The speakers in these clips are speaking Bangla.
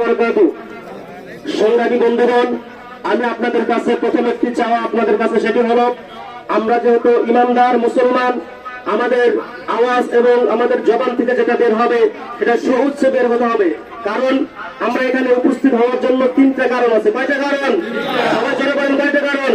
বারাকাতুহু। সংগ্রামী বন্ধুগণ, আমি আপনাদের কাছে প্রথম একটি চাওয়া আপনাদের কাছে, সেটি হলো আমরা যেহেতু ইমানদার মুসলমান, আমাদের আওয়াজ এবং আমাদের জবান থেকে যেটা বের হবে সেটা সুউচ্চে বের হতে হবে। কারণ আমরা এখানে উপস্থিত হওয়ার জন্য তিনটা কারণ আছে। কয়টা কারণ? সবাই জোরে বলেন, কয়টা কারণ?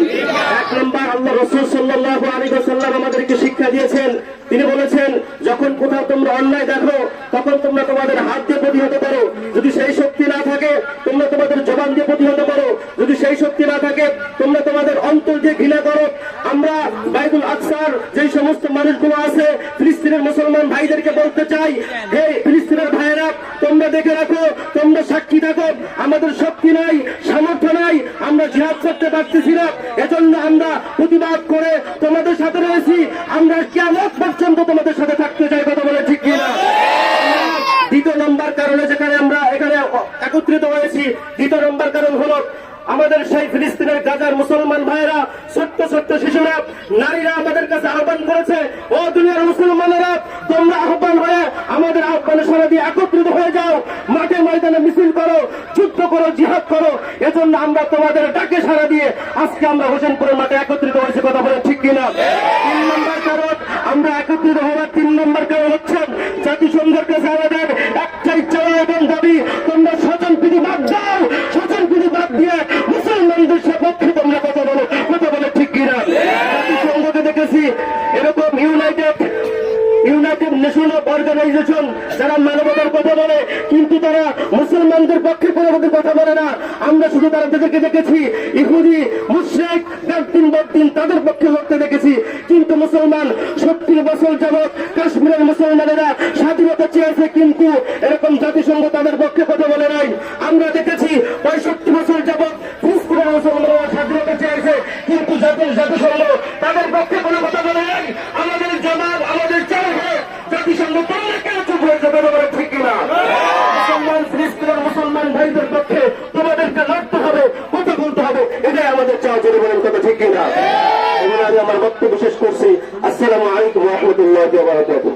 এক নম্বর, আল্লাহ রাসূল সাল্লাল্লাহু আলাইহি ওয়াসাল্লাম আমাদেরকে শিক্ষা দিয়েছেন। তিনি বলেছেন, যখন কোথাও তোমরা অন্যায় দেখো তখন তোমরা তোমাদের হাত দিয়ে প্রতিহত করো। যদি সেই শক্তি না থাকে তোমরা তোমাদের জবান দিয়ে প্রতিহত করো। যদি সেই শক্তি না থাকে তোমরা তোমাদের অন্তর দিয়ে ঘৃণা করো। আমরা বাইতুল আকসার যে সমস্ত মানুষগুলো আছে, ফিলিস্তিনের মুসলমান ভাইদেরকে বলতে চাই, হে ফিলিস্তিনের ভাইয়েরা, তোমরা দেখে রাখো, তোমরা সাক্ষী থাকো, আমাদের শক্তি নাই, সামর্থ্য নাই, আমরা জিহাদ করতে পারতেছি না। এজন্য আমরা প্রতিবাদ করে তোমাদের সাথে রয়েছি। আমরা কিয়ামত পর্যন্ত তোমাদের সাথে থাকতে চাই। কথা বলে ঠিক কিনা? দ্বিতীয় নম্বর কারণে যেখানে আমরা এখানে একত্রিত হয়েছি, দ্বিতীয় নম্বর কারণ হলো আমাদের সেই ফিলিস্তিনের গাজার মুসলমান ভাইয়েরা, ছোট্ট ছোট্ট শিশুরা, নারীরা আমাদের কাছে আহ্বান করেছে, ও দুনিয়ার মুসলমানেরা, তোমরা আহ্বান হয়ে আমাদের আহ্বানে সাড়া দিয়ে একত্রিত হয়ে যাও, মাঠে ময়দানে মিছিল করো, যুদ্ধ করো, জিহাদ করো। এজন্য আমরা তোমাদের ডাকে সাড়া দিয়ে আজকে আমরা হোসেনপুরের মাঠে একত্রিত হয়েছি। কথা বলে ঠিক কিনা? তিন নম্বর কারণ আমরা একত্রিত হওয়ার তিন নম্বর কারণ হচ্ছে জাতিসংঘের কাছে আমাদের একটাই চাওয়া এবং দাবি, তোমরা স্বজনপ্রীতি বাদ দাও, স্বজনপ্রীতি বাদ দিয়ে মুসলমানদের পক্ষে তোমরা কথা বলো। কথা বলে ঠিক কিনা? জাতিসংঘকে দেখেছি এরকম ইউনাইটেড নেশন অর্গানাইজেশন, যারা মানবতার কথা বলে কিন্তু তারা মুসলমানদের পক্ষে কোনো কথা বলে না। আমরা শুধু তাদেরকে দেখেছি ইহুদি, মুশরিক, গাদ্দিন বদ্দিন, তাদের পক্ষে লড়তে দেখেছি। কিন্তু মুসলমান 70 বছর যাবৎ কাশ্মীরের মুসলমানেরা স্বাধীনতা চেয়েছে, কিন্তু এরকম জাতিসংঘ তাদের পক্ষে কথা বলে নাই। আমরা দেখেছি 65 বছর যাবৎ ফিলিস্তিনের মুসলমানেরা স্বাধীনতা চেয়েছে, কিন্তু জাতিসংঘ তাদের পক্ষে কোনো কথা বলে নাই। আমাদের জবাব, আমাদের চাওয়া, জাতিসংঘ তোমরা কেন চুপ হয়ে যাবে? বলে ঠিক কিনা? মুসলমান ফিলিস্তিনের মুসলমান ভাইদের পক্ষে তোমাদেরকে লড়তে হবে, কথা বলতে হবে, এটাই আমাদের চাওয়া। যদি বলেন কথা ঠিক কিনা? এবার আমি আমার বক্তব্য শেষ করছি। আসসালামু আলাইকুম ওয়া রাহমাতুল্লাহি ওয়া বারাকাতুহু।